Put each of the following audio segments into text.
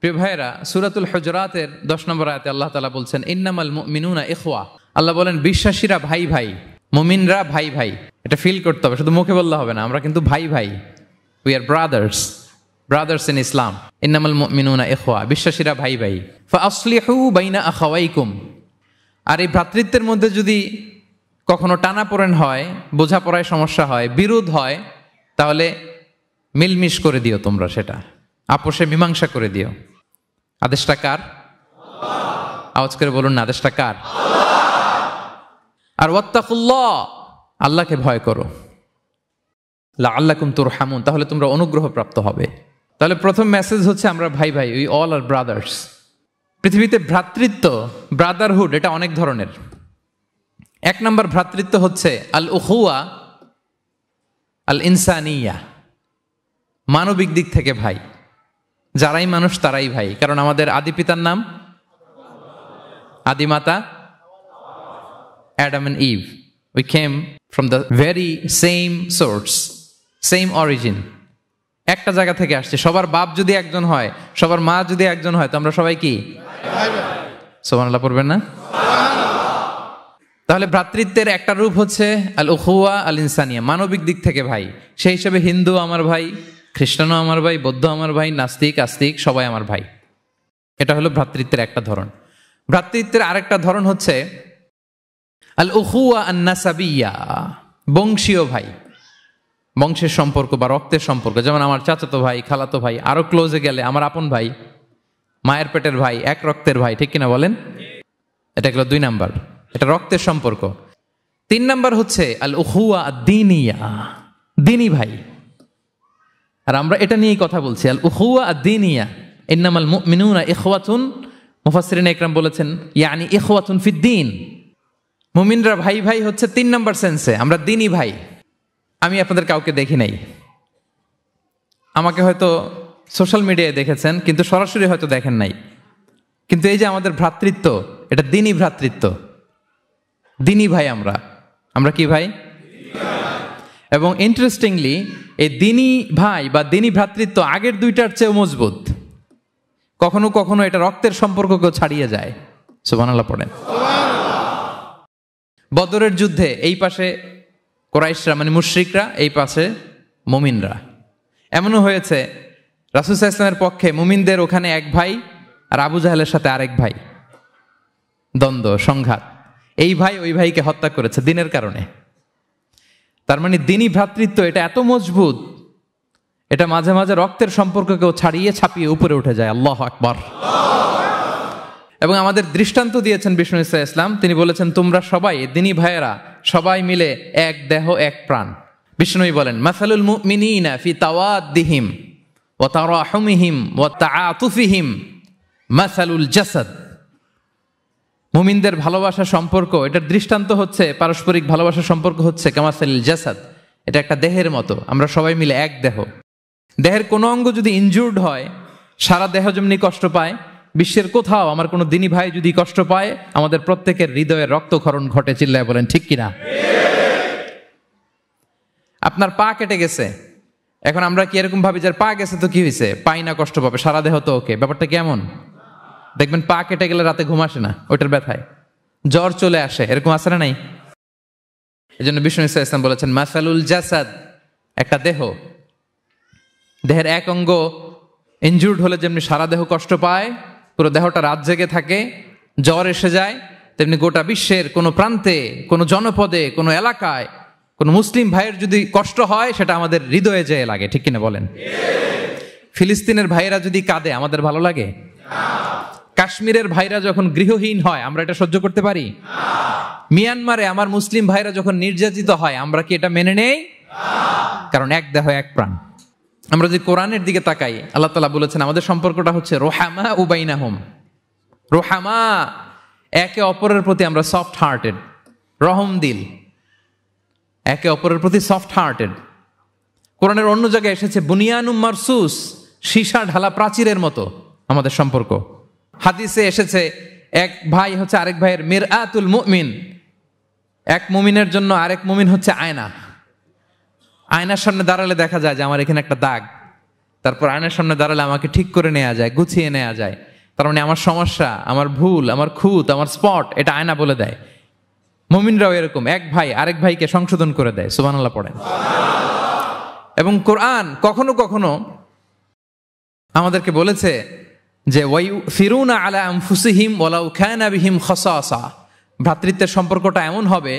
প্রিয় ভাইয়েরা, সূরাতুল হুজুরাতের 10 নম্বর আয়াতে আল্লাহ তাআলা বলছেন ইন্নামাল মুমিনুনা ইখওয়া। আল্লাহ বলেন বিশ্বাসীরা ভাই ভাই, মুমিনরা ভাই ভাই। এটা ফিল করতে হবে, শুধু মুখে বললে হবে না। আমরা কিন্তু ভাই ভাই, উই আর ব্রাদার্স ইন ইসলাম। ইন্নামাল মুমিনুনা ইখওয়া, বিশ্বাসীরা ভাই ভাই। ফাআসলিহু বাইনা আখাওয়াইকুম। আর এই ভ্রাতৃত্বের মধ্যে যদি কখনো টানাপোড়েন হয়, বোঝাপড়ায় সমস্যা হয়, বিরোধ হয়, তাহলে মিলমিশ করে দিও তোমরা, সেটা আপোষে মীমাংসা করে দিও। আদেশটা কার? আওয়াজ করে বলুন না, আদেশটা কার? আর ওয়াত্তাকুল্লাহ, আল্লাহকে ভয় করো। লাআল্লাকুম তুরহামুন, তাহলে তোমরা অনুগ্রহ প্রাপ্ত হবে। তাহলে প্রথম মেসেজ হচ্ছে আমরা ভাই ভাই, উই অল আর ব্রাদার্স। পৃথিবীতে ভ্রাতৃত্ব, ব্রাদারহুড, এটা অনেক ধরনের। এক নম্বর ভ্রাতৃত্ব হচ্ছে আল উখুয়া আল ইনসানিয়া, মানবিক দিক থেকে ভাই। যারাই মানুষ তারাই ভাই, কারণ আমাদের আদি পিতার নাম, আদিমাতা Adam and Eve. We came from the very same source, same origin. একটা জায়গা থেকে আসছে। সবার বাপ যদি একজন হয়, সবার মা যদি একজন হয়, তো আমরা সবাই কি? সুবহানাল্লাহ পড়বেন না? তাহলে ভ্রাতৃত্বের একটা রূপ হচ্ছে আল উখুয়া আল ইনসানিয়া, মানবিক দিক থেকে ভাই। সেই হিসেবে হিন্দু আমার ভাই, খ্রিস্টানও আমার ভাই, বৌদ্ধ আমার ভাই, নাস্তিক আস্তিক সবাই আমার ভাই। এটা হলো ভ্রাতৃত্বের একটা ধরন। ভ্রাতৃত্বের আরেকটা ধরন হচ্ছে আল উখুয়া আন নাসাবিয়া, বংশীয় ভাই, বংশের সম্পর্ক বা রক্তের সম্পর্ক। যেমন আমার চাচাতো ভাই, খালাতো ভাই, আরো ক্লোজে গেলে আমার আপন ভাই, মায়ের পেটের ভাই, এক রক্তের ভাই, ঠিক কিনা বলেন? এটা গেল 2 নাম্বার, এটা রক্তের সম্পর্ক। 3 নাম্বার হচ্ছে আল উখুয়া আদ-দীনিয়া, দ্বীনি ভাই। আর আমরা এটা নিয়েই কথা বলছি, আল উখুয়া আদ-দীনিয়া। ইন্নামাল মুমিনুনা ইখওয়াতুন, মুফাসসিরিন ইকরাম বলেছেন ইয়ানি ইখওয়াতুন ফিদ-দীন। মুমিনরা ভাই ভাই হচ্ছে 3 নাম্বার সেন্সে, আমরা দ্বীনি ভাই। আমি আপনাদের কাউকে দেখি নাই, আমাকে হয়তো সোশ্যাল মিডিয়ায় দেখেছেন, কিন্তু সরাসরি হয়তো দেখেন নাই। কিন্তু এই যে আমাদের ভ্রাতৃত্ব, এটা দ্বীনি ভ্রাতৃত্ব, দ্বীনি ভাই। আমরা কি ভাই? এবং ইন্টারেস্টিংলি এই দ্বীনি ভাই বা দ্বীনি ভ্রাতৃত্ব আগের 2টার চেয়েও মজবুত। কখনো কখনো এটা রক্তের সম্পর্ককেও ছাড়িয়ে যায়। সুবহানাল্লাহ পড়েন। বদরের যুদ্ধে এই পাশে কুরাইশরা মানে মুশরিকরা, এই পাশে মুমিনরা। এমনও হয়েছে রাসূল সাল্লাল্লাহু আলাইহি ওয়াসাল্লামের পক্ষে মুমিনদের ওখানে এক ভাই, আর আবু জাহেলের সাথে আরেক ভাই, দ্বন্দ্ব সংঘাত। এই ভাই ওই ভাইকে হত্যা করেছে দ্বীনের কারণে। তার মানে দ্বীনি ভ্রাতৃত্ব এটা এত মজবুত, এটা মাঝে মাঝে রক্তের সম্পর্ককেও ছাড়িয়ে ছাপিয়ে উপরে উঠে যায়। আল্লাহু আকবার। এবং আমাদের দৃষ্টান্ত দিয়েছেন বিষ্ণু ইসা ইসলাম। তিনি বলেছেন তোমরা সবাই দ্বীনি ভাইয়েরা সবাই মিলে এক দেহ এক প্রাণ। বিষ্ণুই বলেন মাসালুল মুমিনিনা ফি তাওয়াদ্দিহিম ওয়া তারাহুমিহিম ওয়া তাআতুফিহিম মাসালুল জাসাদ। মুমিনদের ভালোবাসা সম্পর্ক, এটার দৃষ্টান্ত হচ্ছে পারস্পরিক ভালোবাসা সম্পর্ক হচ্ছে কামাসালিল জাসাদ, এটা একটা দেহের মতো। আমরা সবাই মিলে এক দেহ। দেহের কোনো অঙ্গ যদি ইনজুর্ড হয়, সারা দেহ যেমনি কষ্ট পায়, বিশ্বের কোথাও আমার কোনো দ্বীনি ভাই যদি কষ্ট পায়, আমাদের প্রত্যেকের হৃদয়ে রক্তক্ষরণ ঘটে। চিল্লায় বলেন ঠিক কিনা? আপনার পা কেটে গেছে, এখন আমরা কি এরকম ভাবি যে পা গেছে তো কি হয়েছে, পাই না, কষ্ট পাবে, সারা দেহ তো ওকে। ব্যাপারটা কেমন? দেখবেন পা কেটে গেলে রাতে ঘুম আসে না, ওইটার ব্যথায় জ্বর চলে আসে, এরকম আসে না নাই? এই জন্য বিষ্ণু ইসলাম বলেছেন মাসালুল জাসাদ, একটা দেহ, দেহের এক অঙ্গ ইনজুর্ড হলে যেমনি সারা দেহ কষ্ট পায়, পুরো দেহটা রাত জেগে থাকে, জ্বর এসে যায়, তেমনি গোটা বিশ্বের কোনো প্রান্তে, কোনো জনপদে, কোনো এলাকায় কোনো মুসলিম ভাইয়ের যদি কষ্ট হয়, সেটা আমাদের হৃদয়ে যেয়ে লাগে। ঠিক কিনা বলেন? ফিলিস্তিনের ভাইয়েরা যদি কাঁদে, আমাদের ভালো লাগে? কাশ্মীরের ভাইরা যখন গৃহহীন হয়, আমরা এটা সহ্য করতে পারি? মিয়ানমারে আমার মুসলিম ভাইরা যখন নির্যাতিত হয়, আমরা কি এটা মেনে নেই? কারণ এক দেহ এক প্রাণ। আমরা যদি কোরআনের দিকে তাকাই, আল্লাহ তাআলা বলেছেন আমাদের সম্পর্কটা হচ্ছে রোহামা উবাইনাহুম। রোহামা, একে অপরের প্রতি আমরা সফট হার্টেড, রহম দিল, একে অপরের প্রতি সফট হার্টেড। কোরআনের অন্য জায়গায় এসেছে বুনিয়ানুম মারসুস, সীসা ঢালা প্রাচীরের মতো আমাদের সম্পর্ক। হাদিসে এসেছে এক ভাই হচ্ছে আরেক ভাইয়ের মিরআতুল মুমিন, এক মুমিনের জন্য আরেক মুমিন হচ্ছে আয়না। আয়নার সামনে দাঁড়ালে দেখা যায় যে আমার এখানে একটা দাগ, তারপর আয়নার সামনে দাঁড়ালে আমাকে ঠিক করে নেওয়া যায়, গুছিয়ে নেওয়া যায়। তার মানে আমার সমস্যা, আমার ভুল, আমার খুঁত, আমার স্পট, এটা আয়না বলে দেয়। মুমিনরাও এরকম, এক ভাই আরেক ভাইকে সংশোধন করে দেয়। সুবহানাল্লাহ পড়েন। এবং কোরআন কখনো কখনো আমাদেরকে বলেছে যে ওয়ায়ুসিরুনা আলা আনফুসিহিম ওয়ালাউ কানা বিহিম খাসাসা, ভ্রাতৃত্বের সম্পর্কটা এমন হবে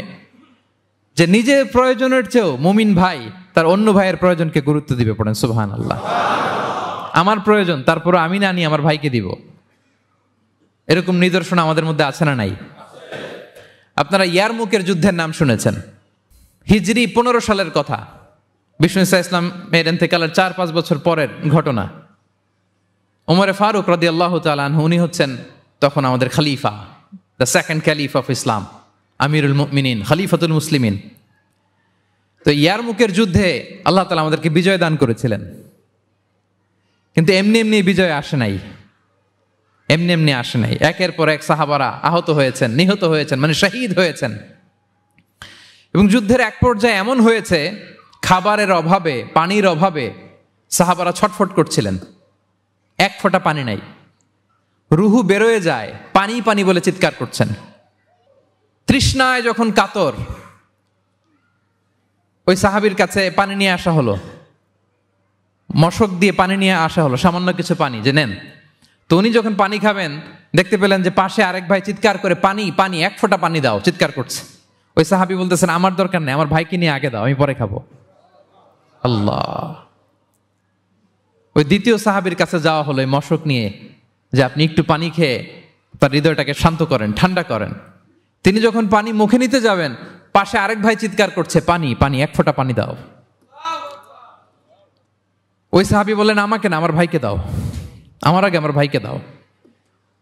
যে নিজের প্রয়োজনের চেয়েও মুমিন ভাই তার অন্য ভাইয়ের প্রয়োজনকে গুরুত্ব দিবে। পড়েন সুবহানাল্লাহ। আমার প্রয়োজন, তারপর আমি না নিয়ে আমার ভাইকে দিব। এরকম নিদর্শন আমাদের মধ্যে আছে না নাই? আপনারা ইয়ারমুকের যুদ্ধের নাম শুনেছেন। হিজরি 15 সালের কথা। বিষ্ণু ঈসা ইসলাম এর ইন্তেকালের 4-5 বছর পরের ঘটনা। ওমরে ফারুক রাদিয়াল্লাহু তাআলা আনহু, উনি হচ্ছেন তখন আমাদের খলিফা, the second caliph of Islam, আমিরুল মুমিনিন, খলিফাতুল মুসলিমিন। তো ইয়ারমুকের যুদ্ধে আল্লাহ তাআলা আমাদেরকে বিজয় দান করেছিলেন। কিন্তু এমনি এমনি বিজয় আসে নাই, এমনি এমনি আসে নাই। একের পর এক সাহাবারা আহত হয়েছেন, নিহত হয়েছেন, মানে শহীদ হয়েছেন। এবং যুদ্ধের এক পর্যায়ে এমন হয়েছে, খাবারের অভাবে, পানির অভাবে সাহাবারা ছটফট করছিলেন। এক ফোঁটা পানি নাই, রুহু বেরোয় যায়, পানি পানি বলে চিৎকার করছেন। তৃষ্ণায় যখন কাতর, ওই সাহাবীর কাছে পানি নিয়ে আসা হলো, মশক দিয়ে পানি নিয়ে আসা হলো, সামান্য কিছু পানি, যে নেন। তো উনি যখন পানি খাবেন, দেখতে পেলেন যে পাশে আরেক ভাই চিৎকার করে পানি পানি, এক ফোঁটা পানি দাও, চিৎকার করছে। ওই সাহাবী বলতেছেন, আমার দরকার নেই, আমার ভাইকে নিয়ে আগে দাও, আমি পরে খাবো। আল্লাহ। ওই দ্বিতীয় সাহাবীর কাছে যাওয়া হলো এই মশক নিয়ে, যে আপনি একটু পানি খেয়ে তার হৃদয়টাকে শান্ত করেন, ঠান্ডা করেন। তিনি যখন পানি মুখে নিতে যাবেন, পাশে আরেক ভাই চিৎকার করছে, পানি পানি, এক ফোঁটা পানি দাও। ওই সাহাবী বললেন, আমাকে না, আমার ভাইকে দাও, আমার আগে আমার ভাইকে দাও।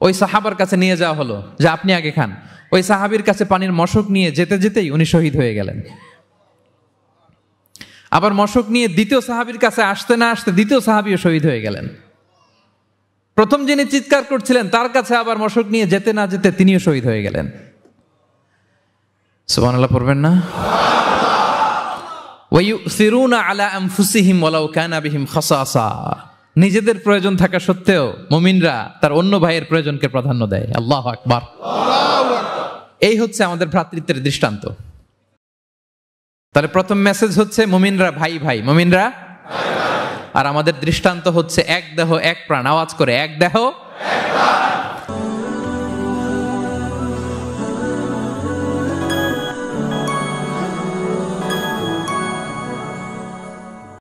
ওই সাহাবার কাছে নিয়ে যাওয়া হলো, যে আপনি আগে খান। ওই সাহাবীর কাছে পানির মশক নিয়ে যেতে যেতেই উনি শহীদ হয়ে গেলেন। আবার মশক নিয়ে দ্বিতীয় সাহাবীর কাছে আসতে না আসতে দ্বিতীয় সাহাবীও শহীদ হয়ে গেলেন। প্রথম যিনি চিৎকার করছিলেন তার কাছে আবার মশক নিয়ে যেতে না যেতে তিনিও শহীদ হয়ে গেলেন। সুবহানাল্লাহ পড়বেন না? ওয়ায়ুসিরুনা আলা আনফুসিহিম ওয়ালাউ কানা বিহিম খাসাসা, নিজেদের প্রয়োজন থাকা সত্ত্বেও মুমিনরা তার অন্য ভাইয়ের প্রয়োজনকে প্রাধান্য দেয়। আল্লাহু আকবার। এই হচ্ছে আমাদের ভ্রাতৃত্বের দৃষ্টান্ত। তাহলে প্রথম মেসেজ হচ্ছে মুমিনরা ভাই ভাই, মুমিনরা আর আমাদের দৃষ্টান্ত হচ্ছে এক দেহ এক প্রাণ। আওয়াজ করে, এক দেহ এক প্রাণ।